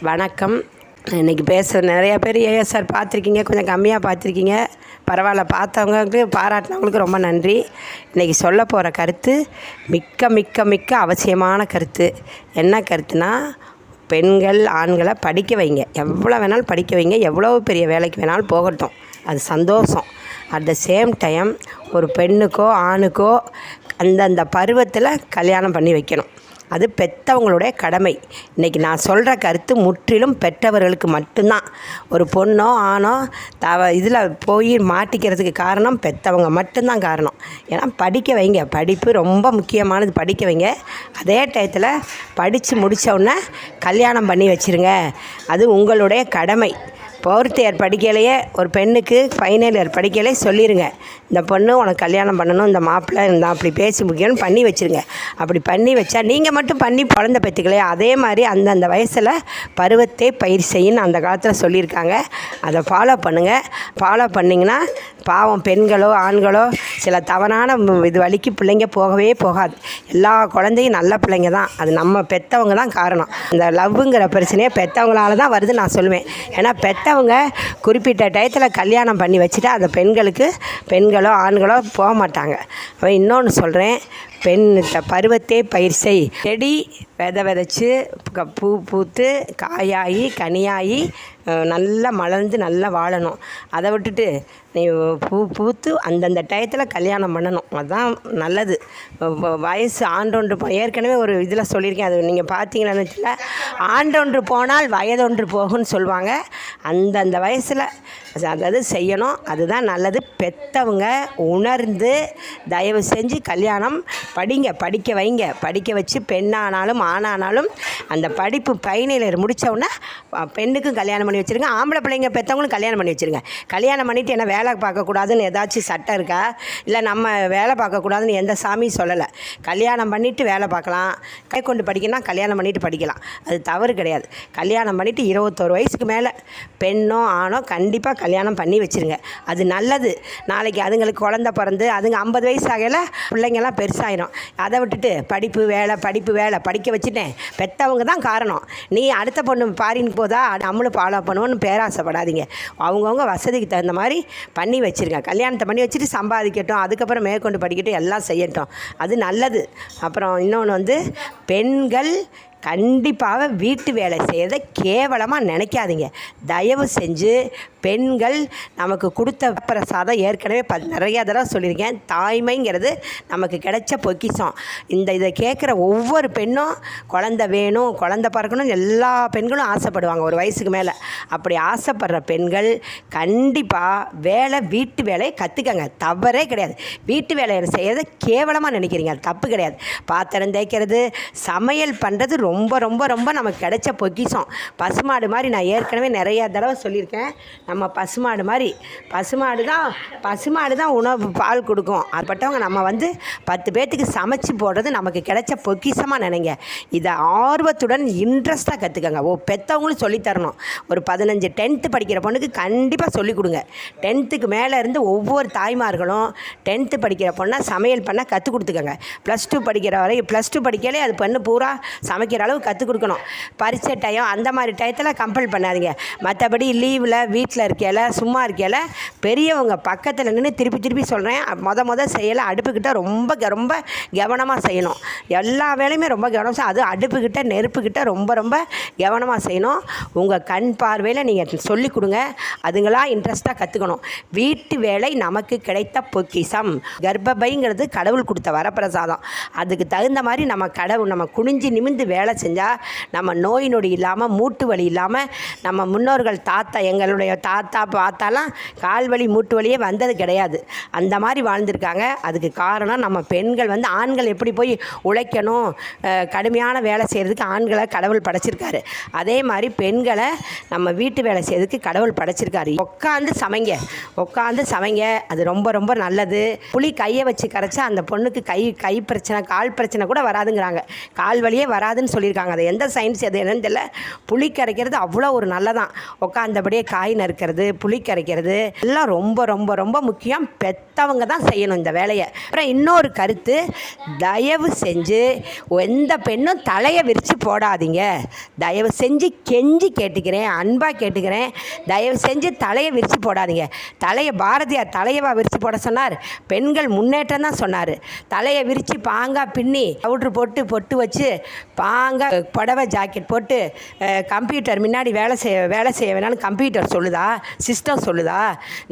வணக்கம். இன்றைக்கி நிறைய பேர் ஏஎஸ்ஆர் பார்த்துருக்கீங்க, கொஞ்சம் கம்மியாக பார்த்துருக்கீங்க. பரவாயில்ல, பார்த்தவங்களுக்கு பாராட்டினவங்களுக்கு ரொம்ப நன்றி. இன்றைக்கி சொல்ல போகிற கருத்து மிக்க மிக்க மிக்க அவசியமான கருத்து. என்ன கருத்துனா, பெண்கள் ஆண்களை படிக்க வைங்க. எவ்வளோ வேணாலும் படிக்க வைங்க, எவ்வளோ பெரிய வேலைக்கு வேணாலும் போகட்டும், அது சந்தோஷம். அட் த சேம் டைம் ஒரு பெண்ணுக்கோ ஆணுக்கோ அந்தந்த பருவத்தில் கல்யாணம் பண்ணி வைக்கணும். அது பெற்றவங்களுடைய கடமை. இன்றைக்கி நான் சொல்கிற கருத்து முற்றிலும் பெற்றவர்களுக்கு மட்டும்தான். ஒரு பொண்ணோ ஆணோ இதில் போய் மாட்டிக்கிறதுக்கு காரணம் பெற்றவங்க மட்டும்தான் காரணம். ஏன்னா படிக்க வைங்க, படிப்பு ரொம்ப முக்கியமானது. படிக்க வைங்க. அதே டயத்தில் படித்து முடித்தவுடனே கல்யாணம் பண்ணி வச்சுருங்க. அது உங்களுடைய கடமை. ஃபோர்த் இயர் படிக்கலையே ஒரு பெண்ணுக்கு ஃபைனல் இயர் படிக்கலையே சொல்லிடுங்க, இந்த பொண்ணு உனக்கு கல்யாணம் பண்ணணும், இந்த மாப்பிள்ளை இந்த அப்படி பேசி முடிக்கணும்னு பண்ணி வச்சுருங்க. அப்படி பண்ணி வச்சா நீங்கள் மட்டும் பண்ணி குழந்தை பெற்றுக்கலையே, அதே மாதிரி அந்தந்த வயசில் பருவத்தை பயிர் செய்யணும்னு அந்த காலத்தில் சொல்லியிருக்காங்க. அதை ஃபாலோ பண்ணுங்கள். ஃபாலோ பண்ணிங்கன்னா பாவம் பெண்களோ ஆண்களோ சில தவறான இது வழிக்கு பிள்ளைங்க போகவே போகாது. எல்லா குழந்தையும் நல்ல பிள்ளைங்க தான். அது நம்ம பெற்றவங்க தான் காரணம். இந்த லவ்வுங்கிற பிரச்சனையே பெற்றவங்களால தான் வருது நான் சொல்லுவேன். ஏன்னா பெற்றவங்க குறிப்பிட்ட டயத்தில் கல்யாணம் பண்ணி வச்சுட்டா அந்த பெண்களோ ஆண்களோ போக மாட்டாங்க. இன்னொன்று சொல்கிறேன், பருவத்தே பயிர் செய். செடி விதைச்சி பூ பூத்து காயாகி கனியாகி நல்லா மலர்ந்து நல்லா வாழணும். அதை விட்டுட்டு நீ பூத்து அந்தந்த டயத்தில் கல்யாணம் பண்ணணும், அதுதான் நல்லது. வயசு ஆண்டொன்று ஏற்கனவே ஒரு இதில் சொல்லியிருக்கேன், அது நீங்கள் பார்த்தீங்களான்னு தெரியல. ஆண்டொன்று போனால் வயதொன்று போகும்னு சொல்லுவாங்க. அந்தந்த வயசில் அதாவது செய்யணும், அதுதான் நல்லது. பெற்றவங்க உணர்ந்து தயவு செஞ்சு கல்யாணம் படிக்க வைங்க. படிக்க வச்சு பெண்ணானாலும் ஆணானாலும் அந்த படிப்பு ஃபைனல் இயர் முடித்தவுடனே பெண்ணுக்கும் கல்யாணம் பண்ணி வச்சுருங்க. ஆம்பளை பிள்ளைங்க பெற்றவங்களும் கல்யாணம் பண்ணி வச்சுருங்க. கல்யாணம் பண்ணிவிட்டு என்ன வேலை பார்க்கக்கூடாதுன்னு ஏதாச்சும் சட்டம் இருக்கா? இல்லை நம்ம வேலை பார்க்கக்கூடாதுன்னு எந்த சாமியும் சொல்லலை. கல்யாணம் பண்ணிவிட்டு வேலை பார்க்கலாம். கை கொண்டு படிக்கணும்னா கல்யாணம் பண்ணிவிட்டு படிக்கலாம், அது தவறு கிடையாது. கல்யாணம் பண்ணிவிட்டு 21 வயசுக்கு மேலே பெண்ணோ ஆணோ கண்டிப்பாக கல்யாணம் பண்ணி வச்சுருங்க, அது நல்லது. நாளைக்கு அதுங்களுக்கு குழந்த பிறந்து அதுங்க 50 வயசு ஆகல பிள்ளைங்கள்லாம் பெருசாகிடும். அதை விட்டுட்டு படிப்பு வேலை படிக்க வச்சுட்டேன், பெற்றவங்க தான் காரணம். நீ அடுத்த பொண்ணு பாரின்னு போதா நம்மளும் ஃபாலோ பண்ணுவோன்னு பேராசைப்படாதீங்க. அவங்கவுங்க வசதிக்கு தகுந்த மாதிரி பண்ணி வச்சுருங்க. கல்யாணத்தை பண்ணி வச்சுட்டு சம்பாதிக்கட்டும், அதுக்கப்புறம் மேற்கொண்டு படிக்கட்டும், எல்லாம் செய்யட்டும், அது நல்லது. அப்புறம் இன்னொன்று பெண்கள் கண்டிப்பாக வீட்டு வேலை செய்கிறத கேவலமாக நினைக்காதீங்க. தயவு செஞ்சு பெண்கள் நமக்கு கொடுத்த பிரசாதம் ஏற்கனவே நிறையா தடவை சொல்லியிருக்கேன். தாய்மைங்கிறது நமக்கு கிடைச்ச பொக்கிஷம். இதை கேட்குற ஒவ்வொரு பெண்ணும் குழந்தை வேணும், குழந்தை பிறக்கணும், எல்லா பெண்களும் ஆசைப்படுவாங்க ஒரு வயசுக்கு மேலே. அப்படி ஆசைப்படுற பெண்கள் கண்டிப்பாக வீட்டு வேலையை கற்றுக்கங்க, தவறே கிடையாது. வீட்டு வேலையை செய்கிறத கேவலமாக நினைக்கிறீங்க, அது தப்பு கிடையாது. பாத்திரம் தேய்க்கிறது, சமையல் பண்ணுறது ரொம்ப ரொம்ப ரொம்ப நமக்கு கிடைச்ச பொக்கிஷம். பசுமாடு மாதிரி நான் ஏற்கனவே நிறையா தடவை சொல்லியிருக்கேன். நம்ம பசுமாடு தான் உணவு பால் கொடுக்கும். அதுபட்டவங்க நம்ம 10 பேர்த்துக்கு சமைச்சு போடுறது நமக்கு கிடைச்ச பொக்கிஷமாக நினைங்க. இதை ஆர்வத்துடன் இன்ட்ரெஸ்ட்டாக கற்றுக்கங்க. பெற்றவங்களும் சொல்லித்தரணும். ஒரு 15 10th படிக்கிற பொண்ணுக்கு கண்டிப்பாக சொல்லிக் கொடுங்க. 10th மேலே இருந்து ஒவ்வொரு தாய்மார்களும் 10th படிக்கிற பொண்ணை சமையல் பண்ண கற்றுக் கொடுத்துக்கங்க. +2 படிக்கிற வரை +2 படிக்கலே அது பெண்ணு பூரா சமைக்கிற அளவு கற்றுக் கொடுக்கணும். பரீட்சை டயம் அந்த மாதிரி டயத்தில் கம்பல் பண்ணாதீங்க. மற்றபடி லீவில் வீட்டில் இருக்கையில் சும்மா இருக்கையில் பெரியவங்க பக்கத்தில் நின்று திருப்பி சொல்கிறேன், மொதல் செய்யலை அடுப்புக்கிட்ட ரொம்ப ரொம்ப கவனமாக செய்யணும். எல்லா வேலையுமே ரொம்ப கவனம், அது அடுப்புக்கிட்ட நெருப்புக்கிட்ட ரொம்ப ரொம்ப கவனமாக செய்யணும். உங்கள் கண் பார்வையில் நீங்கள் சொல்லிக் கொடுங்க, அதுங்களாம் இன்ட்ரெஸ்ட்டாக கற்றுக்கணும். வீட்டு வேலை நமக்கு கிடைத்த பொக்கிஷம். கர்ப்பப்பைங்கிறது கடவுள் கொடுத்த வரப்பிரசாதம். அதுக்கு தகுந்த மாதிரி நம்ம குனிஞ்சு நிமிந்து வேலை செஞ்சால் நம்ம நோய் நொடி இல்லாமல் மூட்டு வலி இல்லாமல், நம்ம முன்னோர்கள் எங்களுடைய தாத்தா பார்த்தாலாம் கால் வலி மூட்டு வலியே வந்தது கிடையாது, அந்த மாதிரி வாழ்ந்திருக்காங்க. அதுக்கு காரணம் நம்ம பெண்கள் ஆண்கள் எப்படி போய் உழைக்கணும், கடுமையான வேலை செய்கிறதுக்கு ஆண்களை கடவுள் படைச்சிருக்காரு. அதே மாதிரி பெண்களை நம்ம வீட்டு வேலை செய்கிறதுக்கு கடவுள் படைச்சிருக்காரு. உட்காந்து சமைங்க, அது ரொம்ப ரொம்ப நல்லது. புளி கையை வச்சு கரைச்சா அந்த பொண்ணுக்கு கை பிரச்சனை கால் பிரச்சனை கூட வராதுங்கிறாங்க. கால் வலியே வராதுன்னு சொல்லியிருக்காங்க. அது எந்த சயின்ஸ் அது என்னன்னு தெரியல. புளி கரைக்கிறது அவ்வளோ ஒரு நல்லதான். உட்காந்தபடியே காய் நறுக்கிறது, புளி கரைக்கிறது எல்லாம் ரொம்ப ரொம்ப ரொம்ப முக்கியம். பெற்றவங்க தான் செய்யணும் இந்த வேலையை. அப்புறம் இன்னொரு கருத்து, தயவு செஞ்சு எந்த பெண்ணும் தலையை விரித்து போடாதீங்க. தயவு செஞ்சு கெஞ்சி கேட்டுக்கிறேன், அன்பாக கேட்டுக்கிறேன், தயவு செஞ்சு தலையை விரித்து போடாதீங்க. தலையை பாரதியார் தலையவா விரித்து போட சொன்னார்? பெண்கள் முன்னேற்றம் தான் சொன்னார். தலையை விரித்து பாங்கா பின்னி பவுட்ரு போட்டு பொட்டு வச்சு பாங்கா புடவை ஜாக்கெட் போட்டு கம்ப்யூட்டர் முன்னாடி வேலை செய்ய வேணாலும் கம்ப்யூட்டர் சொல்லுதா? சிஸ்டம் சொல்லுதா?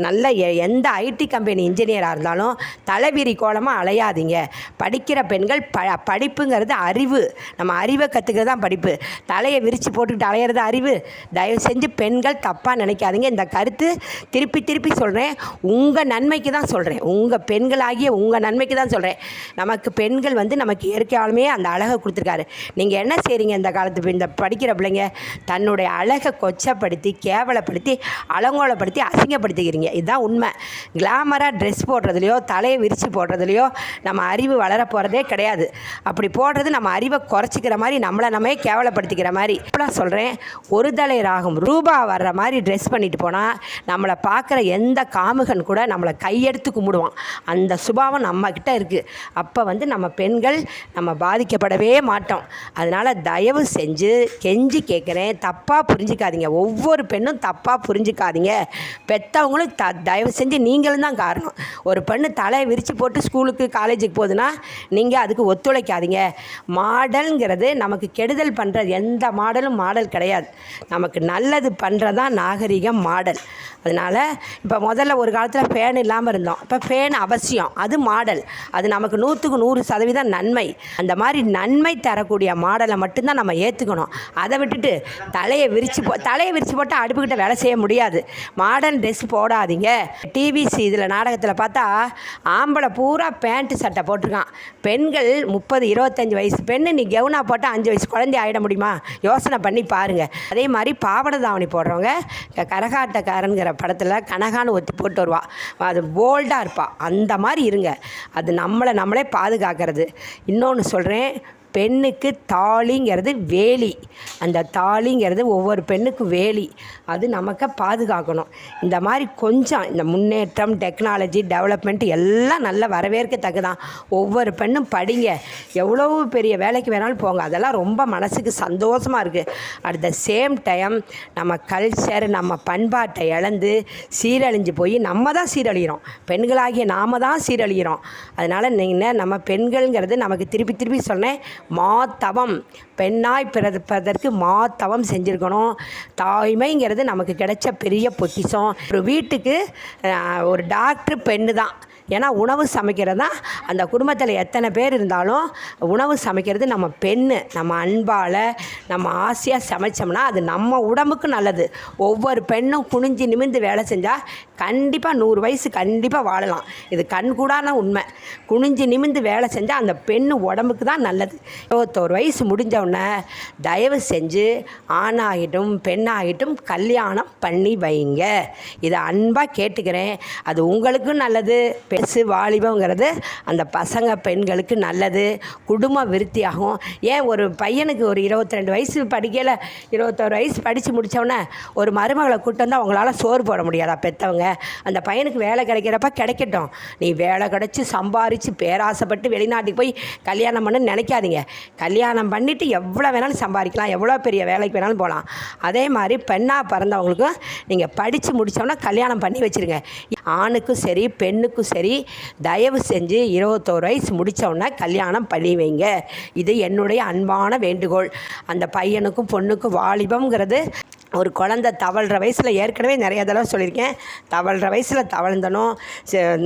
நல்ல எந்த ஐடி கம்பெனி இன்ஜினியராக இருந்தாலும் தலைவிரி கோலமாக அலையாதீங்க. படிக்கிற பெண்கள் படிப்புங்கிறது அறிவு. நம்ம அறிவை கற்றுக்கிறது தான் படிப்பு. தலையை விரித்து போட்டுக்கிட்டு அலையிறது அறிவு? தயவு செஞ்சு பெண்கள் தப்பாக நினைக்காதீங்க. இந்த கருத்து திருப்பி திருப்பி சொல்கிறேன், உங்கள் நன்மைக்கு தான் சொல்கிறேன், உங்கள் பெண்களாகிய உங்கள் நன்மைக்கு தான் சொல்கிறேன். நமக்கு பெண்கள் நமக்கு இயற்கையாலுமே அந்த அழகை கொடுத்துருக்காரு. நீங்கள் என்ன செய்கிறீங்க இந்த காலத்து இந்த படிக்கிற பிள்ளைங்க? தன்னுடைய அழகை கொச்சப்படுத்தி, கேவலப்படுத்தி, அலங்கோலப்படுத்தி, அசிங்கப்படுத்திக்கிறீங்க. இதுதான் உண்மை. கிளாமராக ட்ரெஸ் போடுறதுலையோ தலையை விரித்து போடுறதுலையோ நம்ம அறிவு வளர போகிறதே கிடையாது. அப்படி போடுறது நம்ம அறிவை குறைச்சிக்கிற மாதிரி, நம்மளை நம்மே கேவலப்படுத்திக்கிற மாதிரி. இப்போலாம் சொல்கிறேன், ஒரு தலை ராகம் ரூபா வர்ற மாதிரி ட்ரெஸ் பண்ணிட்டு போனால் நம்மளை பார்க்குற எந்த காமுகன் கூட நம்மளை கையெடுத்து கும்பிடுவான். அந்த சுபாவம் நம்மக்கிட்ட இருக்குது. அப்போ நம்ம பெண்கள் நம்ம பாதிக்கப்படவே மாட்டோம். அதனால் தயவு செஞ்சு கெஞ்சி கேட்குறேன், தப்பாக புரிஞ்சிக்காதீங்க. ஒவ்வொரு பெண்ணும் தப்பாக புரிஞ்சிக்காதீங்க. பெற்றவங்களும் தயவு செஞ்சு நீங்களும் தான் காரணம். ஒரு பெண்ணு தலையை விரித்து போட்டு ஸ்கூலுக்கு காலேஜுக்கு போகுதுன்னா நீங்கள் அதுக்கு ஒத்துழைக்காதீங்க. மாடல்ங்கிறது நமக்கு கெடுதல் பண்ணுற எந்த மாடலும் மாடல் கிடையாது. நமக்கு நல்லது பண்ணுறது தான் நாகரிகம், மாடல். அதனால் இப்போ முதல்ல ஒரு காலத்தில் ஃபேன் இல்லாமல் இருந்தோம். இப்போ ஃபேன் அவசியம், அது மாடல். அது நமக்கு 100% நன்மை. அந்த மாதிரி நன்மை தரக்கூடிய மாடலை மட்டும்தான் நம்ம ஏற்றுக்கணும். அதை விட்டுட்டு தலையை விரித்து போட்டால் அடுப்புக்கிட்ட வேலை செய்ய முடியாது. மாடர்ன் ட்ரெஸ் போடாதீங்க. டிவிசி இதில் நாடகத்தில் பார்த்தா ஆம்பளை பூரா பேண்ட்டு சட்டை போட்டிருக்கான். பெண்கள் 30-25 வயசு பெண்ணு நீ கவுனா போட்டால் 5 வயசு குழந்தை ஆகிட முடியுமா? யோசனை பண்ணி பாருங்கள். அதே மாதிரி பாவாடை தாவணி போடுறவங்க, கரகாட்டக்காரங்கிற படத்தில் கனகான்னு ஒத்தி போட்டு வருவாள். அது போல்டாக இருப்பாள். அந்த மாதிரி இருங்க. அது நம்மளே பாதுகாக்கிறது. இன்னொன்று சொல்கிறேன், பெண்ணுக்கு தாலிங்கிறது வேலி. அந்த தாலிங்கிறது ஒவ்வொரு பெண்ணுக்கும் வேலி. அது நமக்கு பாதுகாக்கணும். இந்த மாதிரி கொஞ்சம் இந்த முன்னேற்றம், டெக்னாலஜி, டெவலப்மெண்ட் எல்லாம் நல்ல வரவேற்கத்தக்கதான். ஒவ்வொரு பெண்ணும் படிங்க, எவ்வளோ பெரிய வேலைக்கு வேணாலும் போங்க. அதெல்லாம் ரொம்ப மனசுக்கு சந்தோஷமாக இருக்குது. அட் த சேம் டைம் நம்ம கல்ச்சர், நம்ம பண்பாட்டை இழந்து சீரழிஞ்சு போய் நம்ம தான் சீரழிகிறோம். பெண்களாகிய நாம் தான் சீரழிகிறோம். அதனால் நீங்கள் நம்ம பெண்கள்ங்கிறது நமக்கு திருப்பி சொன்னேன், மாத்தவம். பெண்ணாய் பிறப்பதற்கு மாத்தவம் செஞ்சுருக்கணும். தாய்மைங்கிறது நமக்கு கிடைச்ச பெரிய பொக்கிஷம். ஒரு வீட்டுக்கு ஒரு டாக்டர் பெண்ணு தான். ஏன்னா உணவு சமைக்கிறது தான், அந்த குடும்பத்தில் எத்தனை பேர் இருந்தாலும் உணவு சமைக்கிறது நம்ம பெண்ணு. நம்ம அன்பால் நம்ம ஆசையாக சமைச்சோம்னா அது நம்ம உடம்புக்கு நல்லது. ஒவ்வொரு பெண்ணும் குனிஞ்சு நிமிர்ந்து வேலை செஞ்சால் கண்டிப்பாக 100 வயசு கண்டிப்பாக வாழலாம். இது கண்கூடான உண்மை. குனிஞ்சு நிமிர்ந்து வேலை செஞ்சால் அந்த பெண்ணு உடம்புக்கு தான் நல்லது. 21 வயசு முடிஞ்சவுடனே தயவு செஞ்சு ஆணாகிட்டும் பெண்ணாகிட்டும் கல்யாணம் பண்ணி வைங்க. இதை அன்பாக கேட்டுக்கிறேன். அது உங்களுக்கும் நல்லது. பெருசு வாலிபங்கிறது அந்த பசங்க பெண்களுக்கு நல்லது. குடும்ப விருத்தியாகும். ஏன் ஒரு பையனுக்கு ஒரு 22 வயசு படிக்கல, 21 வயசு படித்து முடித்தவொடனே ஒரு மருமகளை கூட்டு வந்தால் அவங்களால சோறு போட முடியாதா பெற்றவங்க? அந்த பையனுக்கு வேலை கிடைக்கிறப்ப கிடைக்கட்டும். நீ வேலை கிடச்சி சம்பாரித்து பேராசைப்பட்டு வெளிநாட்டுக்கு போய் கல்யாணம் பண்ணு நினைக்காதீங்க. கல்யாணம் பண்ணிவிட்டு எவ்வளோ வேணாலும் சம்பாதிக்கலாம், எவ்வளோ பெரிய வேலைக்கு வேணாலும் போகலாம். அதே மாதிரி பெண்ணாக பிறந்தவங்களுக்கும் நீங்கள் படித்து முடித்தோன்னா கல்யாணம் பண்ணி வச்சுருங்க. ஆணுக்கும் சரி பெண்ணுக்கும் சரி தயவு செஞ்சு 21 வயசு முடித்தோடனே கல்யாணம் பண்ணி வைங்க. இது என்னுடைய அன்பான வேண்டுகோள். அந்த பையனுக்கும் பொண்ணுக்கும் வாலிபம்ங்கிறது ஒரு குழந்தை தவழ்கிற வயசில் ஏற்கனவே நிறைய தடவை சொல்லியிருக்கேன். தவழ்கிற வயசில் தவழ்ந்தணும்,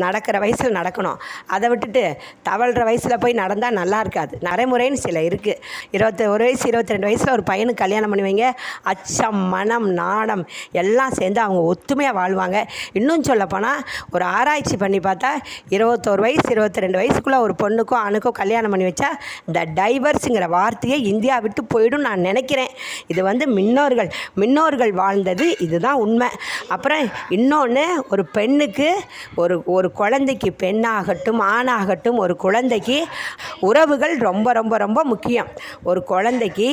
நடக்கிற வயசில் நடக்கணும். அதை விட்டுட்டு தவழ்கிற வயசில் போய் நடந்தால் நல்லா இருக்காது. நடைமுறைன்னு சில இருக்குது. 21 வயசு 22 வயசில் ஒரு பையனுக்கு கல்யாணம் பண்ணி வைங்க. அச்சம், மனம், நாணம் எல்லாம் சேர்ந்து அவங்க ஒத்துமையாக வாழ்வாங்க. இன்னும் சொல்லப்போனால் ஒரு ஆராய்ச்சி பண்ணி பார்த்தா 21 வயசு 22 வயசுக்குள்ளே ஒரு பொண்ணுக்கோ ஆணுக்கோ கல்யாணம் பண்ணி வச்சா இந்த டைவர்ஸுங்கிற வார்த்தையை இந்தியா விட்டு போயிடும் நான் நினைக்கிறேன். இது முன்னோர்கள் முன்னோர்கள் வாழ்ந்தது இதுதான் உண்மை. அப்புறம் இன்னொன்று, ஒரு பெண்ணுக்கு ஒரு குழந்தைக்கு, பெண்ணாகட்டும் ஆணாகட்டும், ஒரு குழந்தைக்கு உறவுகள் ரொம்ப ரொம்ப ரொம்ப முக்கியம். ஒரு குழந்தைக்கு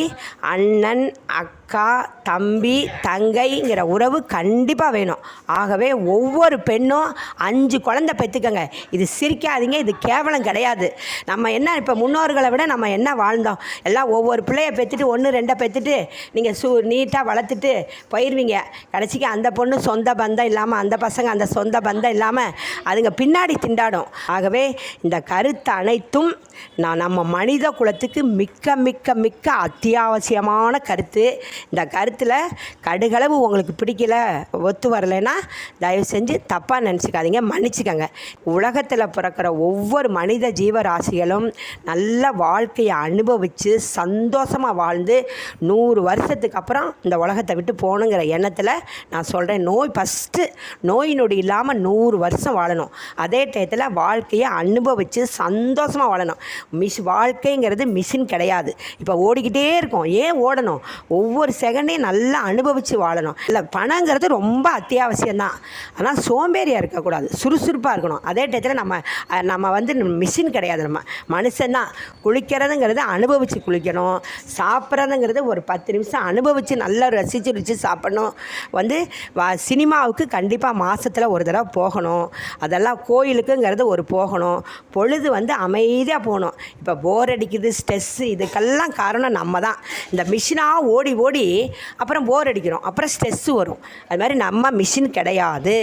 அண்ணன், அக்கா, தம்பி, தங்கைங்கிற உறவு கண்டிப்பாக வேணும். ஆகவே ஒவ்வொரு பெண்ணும் 5 குழந்தை பெற்றுக்கங்க. இது சிரிக்காதீங்க, இது கேவலம் கிடையாது. நம்ம என்ன இப்போ முன்னோர்களை விட நம்ம என்ன வாழ்ந்தோம்? எல்லாம் ஒவ்வொரு பிள்ளைய பெற்றுட்டு 1 2 பெற்றுட்டு நீங்கள் நீட்டாக வளர்த்துட்டு போயிடுவீங்க. கடைசிக்கு அந்த பொண்ணு சொந்த பந்தம் இல்லாமல், அந்த பசங்க அந்த சொந்த பந்தம் இல்லாமல் அதுங்க பின்னாடி திண்டாடும். ஆகவே இந்த கருத்து அனைத்தும் நம்ம மனித குலத்துக்கு மிக்க மிக்க மிக்க அத்தியாவசியமான கருத்து. இந்த கருத்தில் கடுகளவு உங்களுக்கு பிடிக்கல, ஒத்து வரலைன்னா தயவு செஞ்சு தப்பாக நினச்சிக்காதீங்க, மன்னிச்சுக்கங்க. உலகத்தில் பிறக்கிற ஒவ்வொரு மனித ஜீவராசிகளும் நல்ல வாழ்க்கையை அனுபவித்து சந்தோஷமாக வாழ்ந்து 100 வருஷத்துக்கு அப்புறம் இந்த உலகத்தை விட்டு போகணுங்கிற எண்ணத்தில் நான் சொல்கிறேன். நோய் நொடி இல்லாமல் 100 வருஷம் வாழணும். அதே டயத்தில் வாழ்க்கையை அனுபவித்து சந்தோஷமாக வாழணும். வாழ்க்கைங்கிறது மிஷின் கிடையாது. இப்போ ஓடிக்கிட்டே இருக்கோம். ஏன் ஓடணும்? ஒவ்வொரு செகண்டையும் நல்லா அனுபவித்து வாழணும். இல்லை, பணங்கிறது ரொம்ப அத்தியாவசியம்தான். ஆனால் சோம்பேறியாக இருக்கக்கூடாது, சுறுசுறுப்பாக இருக்கணும். அதே டயத்தில் நம்ம வந்து மிஷின் கிடையாது, நம்ம மனுஷன்தான். குளிக்கிறதுங்கிறது அனுபவித்து குளிக்கணும். சாப்பிட்றதுங்கிறது ஒரு 10 நிமிஷம் அனுபவித்து நல்லா ரசித்து சாப்பிடணும். சினிமாவுக்கு கண்டிப்பாக மாதத்தில் ஒரு தடவை போகணும். அதெல்லாம் கோயிலுக்குங்கிறது போகணும். பொழுது அமைதியாக போகணும். இப்போ போர் அடிக்குது, ஸ்ட்ரெஸ்ஸு, இதுக்கெல்லாம் காரணம் நம்ம தான். இந்த மிஷினாக ஓடி ஓடி அப்புறம் போர் அடிக்கிறோம், அப்புறம் ஸ்ட்ரெஸ்ஸு வரும். அது மாதிரி நம்ம மிஷின் கிடையாது.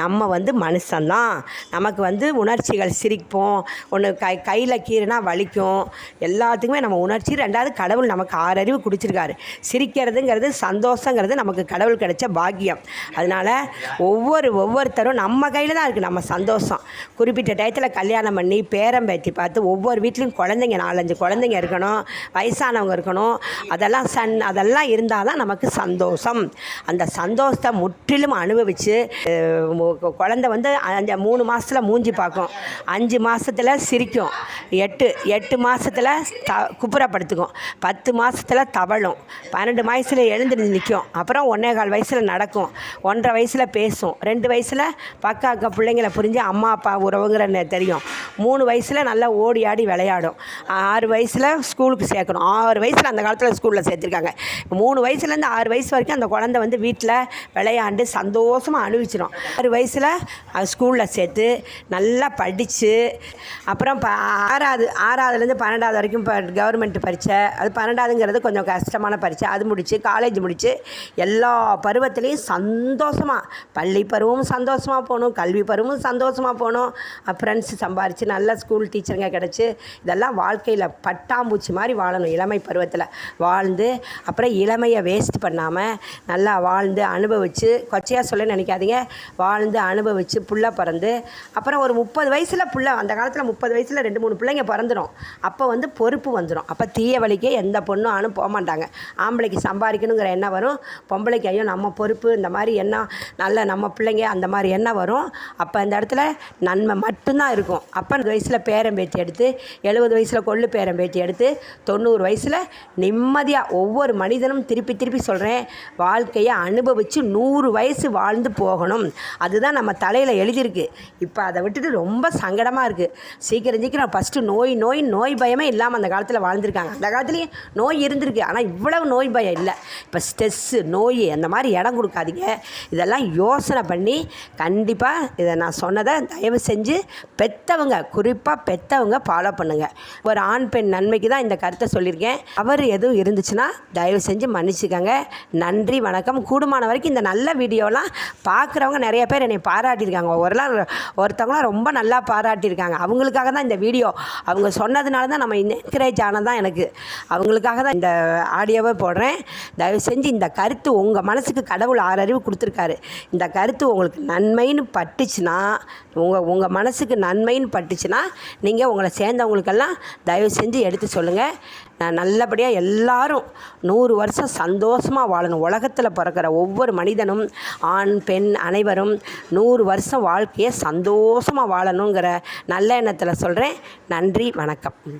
நம்ம மனுஷன்தான். நமக்கு உணர்ச்சிகள், சிரிப்போம், ஒன்று கையில் கீறுனா வலிக்கும், எல்லாத்துக்குமே நம்ம உணர்ச்சி. 2வது, கடவுள் நமக்கு 6 அறிவு கொடுத்துருக்காரு. சிரிக்கிறதுங்கிறது, சந்தோஷங்கிறது நமக்கு கடவுள் கிடைச்ச பாக்கியம். அதனால் ஒவ்வொருத்தரும் நம்ம கையில் தான் இருக்குது நம்ம சந்தோஷம். குறிப்பிட்ட டயத்தில் கல்யாணம் பண்ணி பேரம்பேத்தி பார்த்து ஒவ்வொரு வீட்லேயும் குழந்தைங்க 4-5 குழந்தைங்க இருக்கணும், வயசானவங்க இருக்கணும். அதெல்லாம் இருந்தால் தான் நமக்கு சந்தோஷம். அந்த சந்தோஷத்தை முற்றிலும் அனுபவித்து குழந்தை 3 மாதத்தில் மூஞ்சி பார்க்கும், 5 மாதத்தில் சிரிக்கும், 8 மாதத்தில் குப்புறப்படுத்துக்கும், 10 மாதத்தில் தவழும், 12 வயசில் எழுந்து நிற்கும், அப்புறம் 1.25 வயசில் நடக்கும், 1.5 வயசில் பேசும், 2 வயசில் பக்க பிள்ளைங்களை புரிஞ்சு அம்மா அப்பா உறவுங்கிற தெரியும், 3 வயசில் நல்லா ஓடி ஆடி விளையாடும், 6 வயசில் ஸ்கூலுக்கு சேர்க்கணும். 6 வயசில் அந்த காலத்தில் ஸ்கூலில் சேர்த்துருக்காங்க. 3 வயசுலேருந்து 6 வயசு வரைக்கும் அந்த குழந்தை வீட்டில் விளையாண்டு சந்தோஷமாக அனுபவிச்சிடும். 6 வயசில் ஸ்கூலில் சேர்த்து நல்லா படித்து, அப்புறம் 6வதுலேருந்து 12வது வரைக்கும் இப்போ கவர்மெண்ட் பரீட்சை, அது 12வதுங்கிறது கொஞ்சம் கஷ்டமான பரீட்சை, அது முடித்து காலேஜ் முடித்து எல்லா பருவத்துலேயும் சந்தோஷமாக, பள்ளி பருவமும் சந்தோஷமாக போகணும், கல்வி பருவமும் சந்தோஷமாக போகணும், ஃப்ரெண்ட்ஸ் சம்பாரித்து நல்ல ஸ்கூல் டீச்சருங்க கிடச்சி, இதெல்லாம் வாழ்க்கையில் பட்டாம்பூச்சி மாதிரி வாழணும். இளமை பருவத்தில் வாழ்ந்து அப்புறம் இளமையை வேஸ்ட் பண்ணாமல் நல்லா வாழ்ந்து அனுபவித்து, கொச்சையாக சொல்ல நினைக்காதீங்க, வாழ்ந்து அனுபவித்து புள்ள பிறந்து, அப்புறம் ஒரு 30 வயசில் அந்த காலத்தில் 30 வயசில் 2-3 பிள்ளைங்க பிறந்துடும். அப்போ பொறுப்பு வந்துடும். அப்போ தீய வழிக்கே எந்த பொண்ணும் ஆணும் போக மாட்டாங்க. ஆம்பளைக்கு சம்பாதிக்கணுங்கிற எண்ணம் வரும், பொம்பளைக்கு ஐயோ நம்ம பொறுப்பு, இந்த மாதிரி எண்ணம், நல்ல நம்ம பிள்ளைங்க, அந்த மாதிரி எண்ணம் வரும். அப்போ அந்த இடத்துல நன்மை மட்டும்தான் இருக்கும். அப்போ 50 வயசில் பேரம்பேத்தி எடுத்து, 70 வயசில் கொள்ளு பேரம்பேத்தி எடுத்து, 90 வயசில் நிம்மதியாக ஒவ்வொரு மனிதனும் திருப்பி சொல்கிறேன், வாழ்க்கையை அனுபவித்து 100 வயசு வாழ்ந்து போகணும். அதுதான் நம்ம தலையில் எழுதியிருக்கு. இப்போ அதை விட்டுட்டு ரொம்ப சங்கடமாக இருக்குது. சீக்கிரம் ஃபஸ்ட்டு நோய் பயமே இல்லாமல் அந்த காலத்தில் வாழ்ந்துருக்காங்க. அந்த காலத்துலேயும் நோய் இருந்திருக்கு, ஆனால் இவ்வளவு நோய் பயம் இல்லை. இப்போ ஸ்ட்ரெஸ்ஸு, நோய், அந்த மாதிரி இடம் கொடுக்காதீங்க. இதெல்லாம் யோசனை பண்ணி கண்டிப்பாக இதை நான் சொன்னதை தயவு செஞ்சு குறிப்பாக பெற்றவங்க ஃபாலோ பண்ணுங்கள். ஒரு ஆண் பெண் நன்மைக்கு தான் இந்த கருத்தை சொல்லியிருக்கேன். அவர் எதுவும் இருந்துச்சுன்னா தயவு செஞ்சு மன்னிச்சுக்கோங்க. நன்றி, வணக்கம். கூடுமான வரைக்கும் இந்த நல்ல வீடியோலாம் பார்க்குறவங்க நிறைய பேர் என்னை பாராட்டியிருக்காங்க. ஒருத்தவங்களாம் ரொம்ப நல்லா பாராட்டியிருக்காங்க. அவங்களுக்காக தான் இந்த வீடியோ, அவங்க சொன்னதுனால தான் நம்ம என்கரேஜ் ஆனதான் எனக்கு. அவங்களுக்காக தான் இந்த ஆடியோவை போடுறேன். தயவு செஞ்சு இந்த கருத்து உங்கள் மனசுக்கு கடவுள் 6 அறிவு கொடுத்துருக்காரு. இந்த கருத்து உங்களுக்கு நன்மைன்னு பட்டுச்சுன்னா, உங்கள் மனசுக்கு நன்மைன்னு பட்டுச்சுன்னா, நீங்கள் உங்களை சேர்ந்தவங்களுக்கெல்லாம் தயவு செஞ்சு எடுத்து சொல்லுங்கள். நான் நல்லபடியாக எல்லோரும் 100 வருஷம் சந்தோஷமாக வாழணும். உலகத்தில் பிறக்கிற ஒவ்வொரு மனிதனும், ஆண் பெண் அனைவரும் 100 வருஷம் வாழ்க்கையை சந்தோஷமாக வாழணுங்கிற நல்ல எண்ணத்தில் சொல்கிறேன். நன்றி, வணக்கம்.